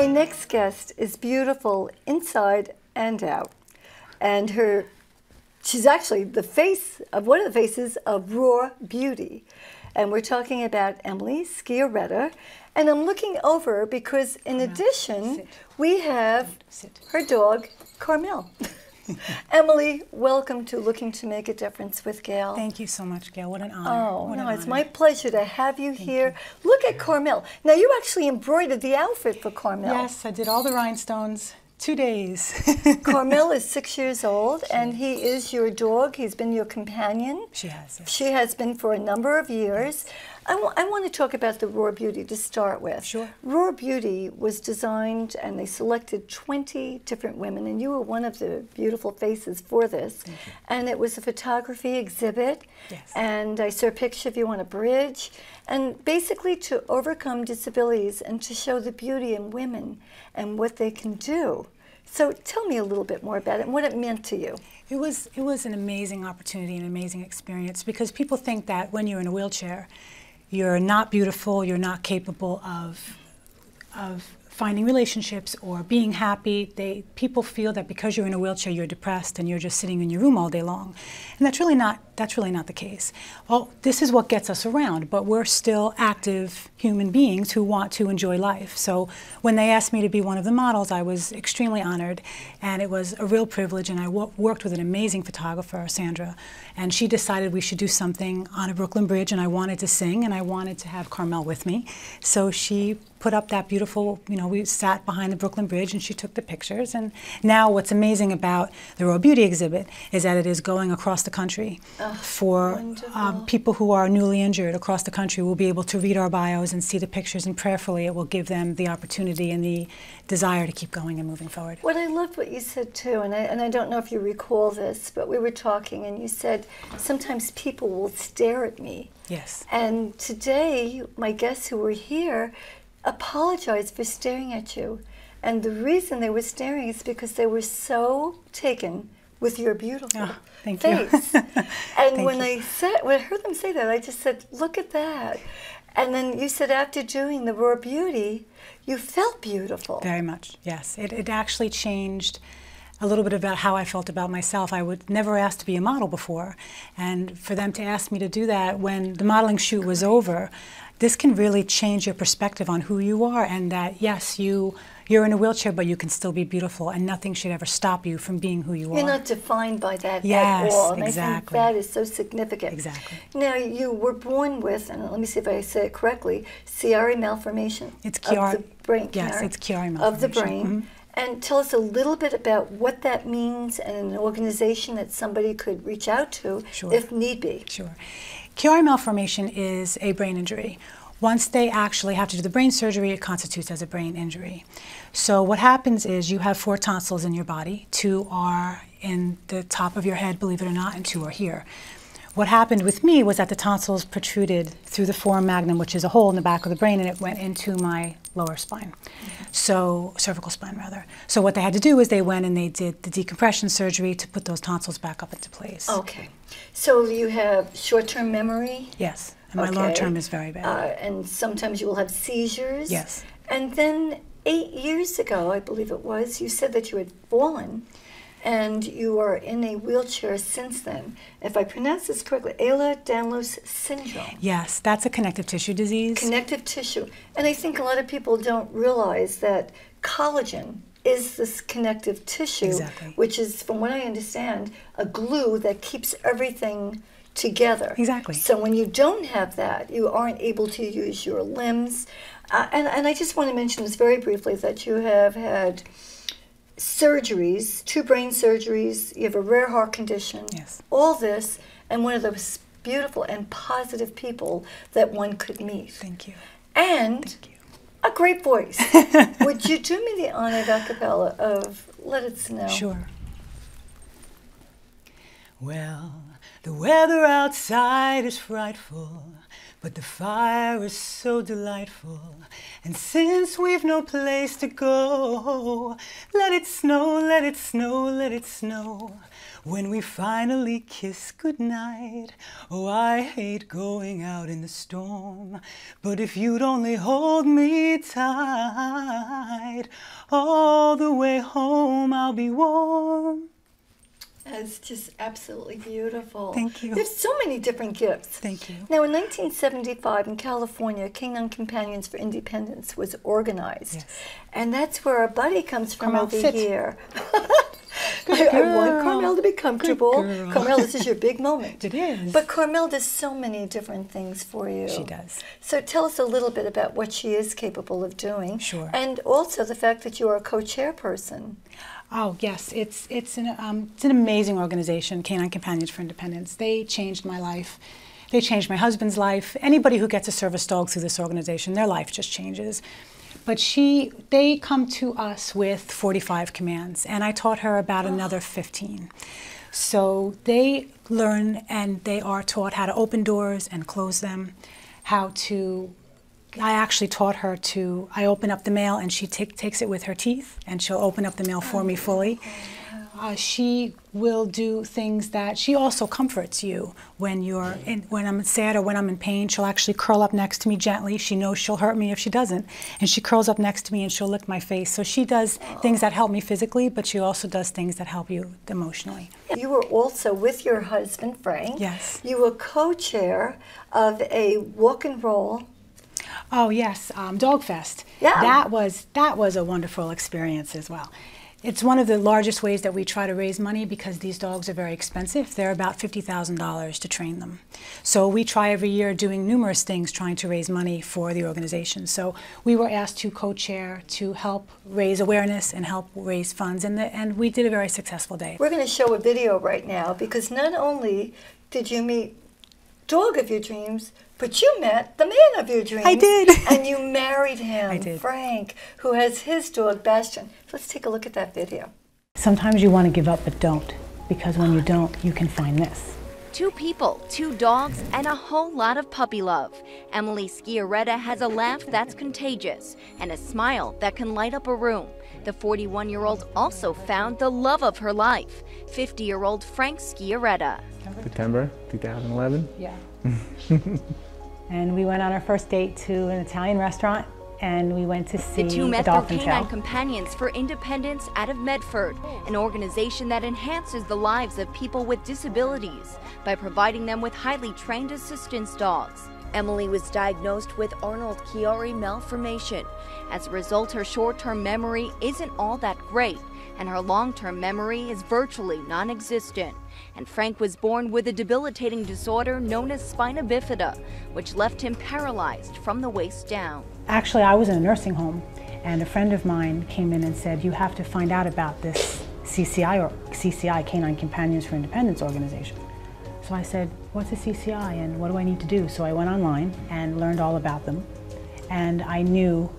My next guest is beautiful inside and out. And she's actually the face of one of the faces of raw beauty. And we're talking about Emily Sciarretta. And I'm looking over because in addition, we have her dog, Carmel. Emily, welcome to Looking to Make a Difference with Gail. Thank you so much, Gail. What an honor. Oh, no, it's my pleasure to have you here. Look at Carmel. Now, you actually embroidered the outfit for Carmel. Yes, I did all the rhinestones. 2 days. Carmel is 6 years old, and he is your dog. He's been your companion. She has, yes. She has been for a number of years. I want to talk about the Raw Beauty to start with. Sure. Raw Beauty was designed, and they selected 20 different women, and you were one of the beautiful faces for this. Thank you. And it was a photography exhibit. Yes. And I saw a picture of you on a bridge, and basically to overcome disabilities and to show the beauty in women and what they can do. So tell me a little bit more about it and what it meant to you. It was an amazing opportunity, an amazing experience, because people think that when you're in a wheelchair, you're not beautiful, you're not capable of finding relationships or being happy. People feel that because you're in a wheelchair, you're depressed and you're just sitting in your room all day long. And that's really not the case. Well, this is what gets us around, but we're still active human beings who want to enjoy life. So when they asked me to be one of the models, I was extremely honored, and it was a real privilege, and I worked with an amazing photographer, Sandra, and she decided we should do something on a Brooklyn Bridge, and I wanted to sing, and I wanted to have Carmel with me. So she put up that beautiful, we sat behind the Brooklyn Bridge and she took the pictures. And now what's amazing about the Raw Beauty exhibit is that it is going across the country for people who are newly injured across the country will be able to read our bios and see the pictures, and prayerfully it will give them the opportunity and the desire to keep going and moving forward. What I loved what you said too, and I don't know if you recall this, but we were talking and you said, sometimes people will stare at me. Yes. And today, my guests who were here apologized for staring at you. And the reason they were staring is because they were so taken with your beautiful face. And when I heard them say that, I just said, look at that. And then you said after doing the Raw Beauty, you felt beautiful. Very much, yes. It actually changed a little bit about how I felt about myself. I would never asked to be a model before. And for them to ask me to do that when the modeling shoot was over, this can really change your perspective on who you are, and that, yes, you're in a wheelchair, but you can still be beautiful, and nothing should ever stop you from being who you are. You're not defined by that at all. And exactly. I think that is so significant. Exactly. Now, you were born with, and let me see if I say it correctly, Chiari malformation. It's Chiari. Of the brain. Yes, it's Chiari malformation. Of the brain. And tell us a little bit about what that means and an organization that somebody could reach out to if need be. Sure. Chiari malformation is a brain injury. Once they actually have to do the brain surgery, it constitutes as a brain injury. So what happens is you have 4 tonsils in your body. 2 are in the top of your head, believe it or not, and 2 are here. What happened with me was that the tonsils protruded through the foramen magnum, which is a hole in the back of the brain, and it went into my lower spine. So, cervical spine rather. So what they had to do is they went and they did the decompression surgery to put those tonsils back up into place. Okay. So you have short-term memory? Yes. And my long-term is very bad. And sometimes you will have seizures? Yes. And then 8 years ago, I believe it was, you said that you had fallen, and you are in a wheelchair since then. If I pronounce this correctly, Ehlers-Danlos syndrome. Yes, that's a connective tissue disease. Connective tissue. And I think a lot of people don't realize that collagen is this connective tissue, which is, from what I understand, a glue that keeps everything together. Exactly. So when you don't have that, you aren't able to use your limbs. And I just want to mention this very briefly, that you have had surgeries, 2 brain surgeries, you have a rare heart condition, all this, and one of those beautiful and positive people that one could meet. Thank you. And a great voice. Would you do me the honor, a cappella, of Let It Snow? Sure. Well, The weather outside is frightful, but the fire is so delightful. And since we've no place to go, let it snow, let it snow, let it snow. When we finally kiss goodnight, oh, I hate going out in the storm. But if you'd only hold me tight, all the way home I'll be warm. It's just absolutely beautiful. Thank you. There's so many different gifts. Thank you. Now, in 1975 in California, Canine Companions for Independence was organized. Yes. And that's where our buddy comes from Carmel, over sit. here. Good I want girl. Carmel to be comfortable. Good girl. Carmel, this is your big moment. It is. But Carmel does so many different things for you. She does. So tell us a little bit about what she is capable of doing. Sure. And also the fact that you are a co-chairperson. Oh, yes. It's an amazing organization, Canine Companions for Independence. They changed my life. They changed my husband's life. Anybody who gets a service dog through this organization, their life just changes. But they come to us with 45 commands, and I taught her about another 15. So they learn and they are taught how to open doors and close them, I actually taught her to, I open up the mail and she takes it with her teeth and she'll open up the mail for me fully. She will do things that, she also comforts you when when I'm sad or when I'm in pain. She'll actually curl up next to me gently. She knows she'll hurt me if she doesn't. And she curls up next to me and she'll lick my face. So she does things that help me physically, but she also does things that help you emotionally. You were also with your husband, Frank. Yes. You were co-chair of a walk and roll. Oh yes, Dog Fest. Yeah. That was a wonderful experience as well. It's one of the largest ways that we try to raise money because these dogs are very expensive. They're about $50,000 to train them. So we try every year doing numerous things trying to raise money for the organization. So we were asked to co-chair to help raise awareness and help raise funds, and we did a very successful day. We're going to show a video right now because not only did you meet dog of your dreams, but you met the man of your dreams. I did. And you married him, I did. Frank, who has his dog, Bastion. Let's take a look at that video. Sometimes you want to give up, but don't, because when you don't, you can find this. 2 people, 2 dogs, and a whole lot of puppy love. Emily Sciarretta has a laugh that's contagious and a smile that can light up a room. The 41-year-old also found the love of her life, 50-year-old Frank Sciarretta. September 2011. Yeah. And we went on our first date to an Italian restaurant, and we went to see The two met a through dolphin Canine tail. Companions for Independence out of Medford, an organization that enhances the lives of people with disabilities by providing them with highly trained assistance dogs. Emily was diagnosed with Arnold-Chiari malformation. As a result, her short-term memory isn't all that great, and her long-term memory is virtually non-existent. And Frank was born with a debilitating disorder known as spina bifida, which left him paralyzed from the waist down. Actually, I was in a nursing home, and a friend of mine came in and said, you have to find out about this CCI, Canine Companions for Independence organization. So I said, what's a CCI and what do I need to do? So I went online and learned all about them, and I knew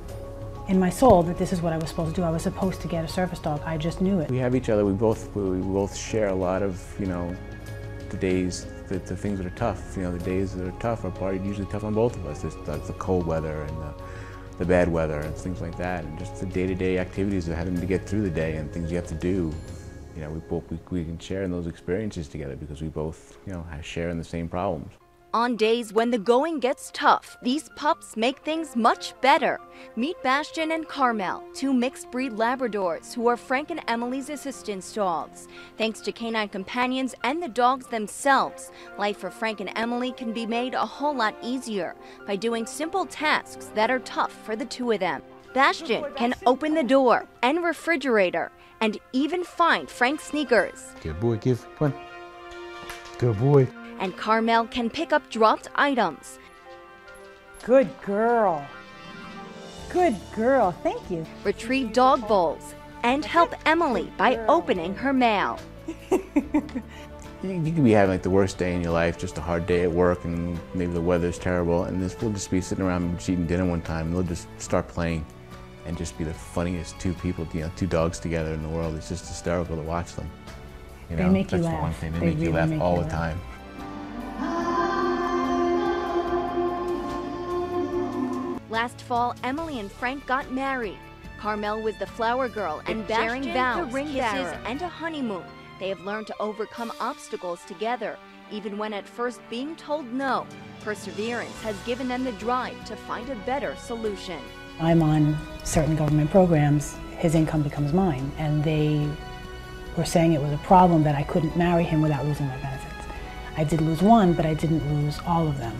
in my soul that this is what I was supposed to do. I was supposed to get a service dog. I just knew it. We have each other. We both share a lot of, the days, the things that are tough. The days that are tough are usually tough on both of us. That's the cold weather and the bad weather and things like that, and just the day-to-day activities of having to get through the day and things you have to do. We can share in those experiences together because we both, share in the same problems. On days when the going gets tough, these pups make things much better. Meet Bastion and Carmel, 2 mixed-breed Labradors who are Frank and Emily's assistance dogs. Thanks to Canine Companions and the dogs themselves, life for Frank and Emily can be made a whole lot easier by doing simple tasks that are tough for the 2 of them. Bastion can open the door and refrigerator and even find Frank's sneakers. Good boy, give. Come on. Good boy. And Carmel can pick up dropped items. Good girl. Good girl, thank you. Retrieve dog bowls, and help Emily by opening her mail. You could be having the worst day in your life, just a hard day at work, and maybe the weather's terrible, and we'll just be sitting around eating dinner one time, and they'll just start playing, and just be the funniest 2 people, 2 dogs together in the world. It's just hysterical to watch them. They make you that's laugh. the one thing. They They make you really laugh make all you the laugh. time. Last fall, Emily and Frank got married. Carmel was the flower girl and sharing vows, kisses, and a honeymoon. They have learned to overcome obstacles together. Even when at first being told no, perseverance has given them the drive to find a better solution. I'm on certain government programs, his income becomes mine, and they were saying it was a problem that I couldn't marry him without losing my benefits. I did lose one, but I didn't lose all of them.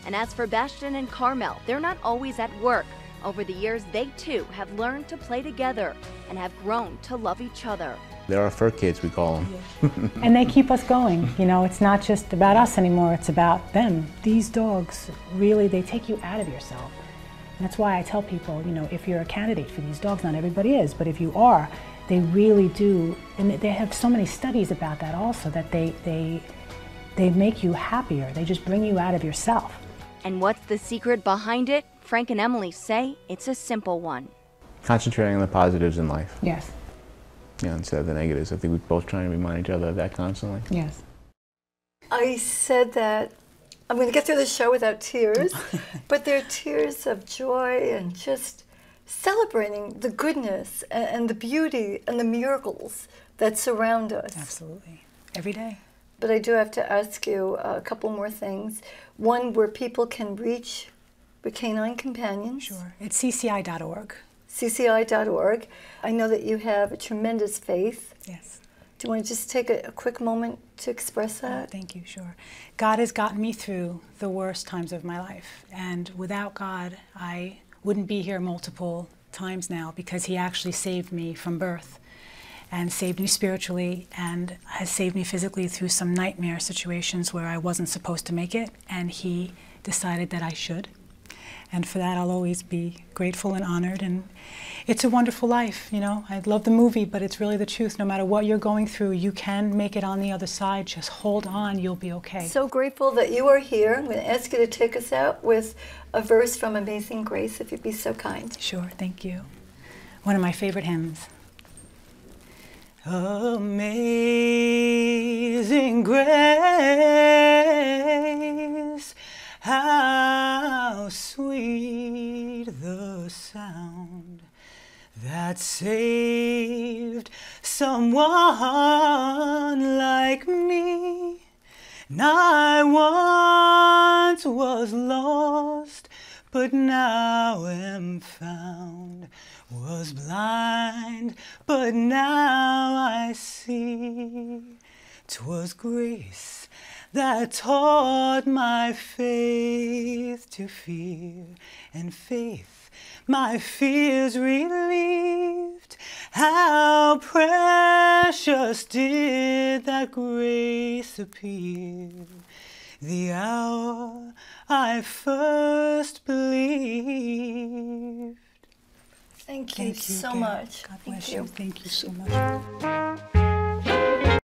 And as for Bastian and Carmel, they're not always at work. Over the years, they too have learned to play together and have grown to love each other. They're our fur kids, we call them. And they keep us going. You know, it's not just about us anymore, it's about them. These dogs, really, they take you out of yourself. And that's why I tell people, you know, if you're a candidate for these dogs, not everybody is, but if you are, they really do, and they have so many studies about that also, that they make you happier. They just bring you out of yourself. And what's the secret behind it? Frank and Emily say it's a simple one. Concentrating on the positives in life. Yes. Yeah, instead of the negatives. I think we're both trying to remind each other of that constantly. Yes. I said that I'm going to get through the show without tears, but they're tears of joy and just celebrating the goodness and the beauty and the miracles that surround us. Absolutely. Every day. But I do have to ask you a couple more things. One, where people can reach the canine companions. Sure. It's cci.org. cci.org. I know that you have a tremendous faith. Yes. Do you want to just take a quick moment to express that? Oh, thank you, sure. God has gotten me through the worst times of my life. And without God, I wouldn't be here multiple times now, because he actually saved me from birth and saved me spiritually and has saved me physically through some nightmare situations where I wasn't supposed to make it, and he decided that I should. And for that, I'll always be grateful and honored. And it's a wonderful life, you know. I love the movie, but it's really the truth. No matter what you're going through, you can make it on the other side. Just hold on, you'll be okay. So grateful that you are here. I'm going to ask you to take us out with a verse from Amazing Grace, if you'd be so kind. Sure, thank you. One of my favorite hymns. Amazing grace, how sweet the sound that saved someone like me. And I once was lost, but now am found. Was blind, but now I see. 'Twas grace that taught my faith to fear, and faith my fears relieved. How precious did that grace appear, the hour I first believed. Thank you so Gail. much. God bless Thank you. you. Thank you so much.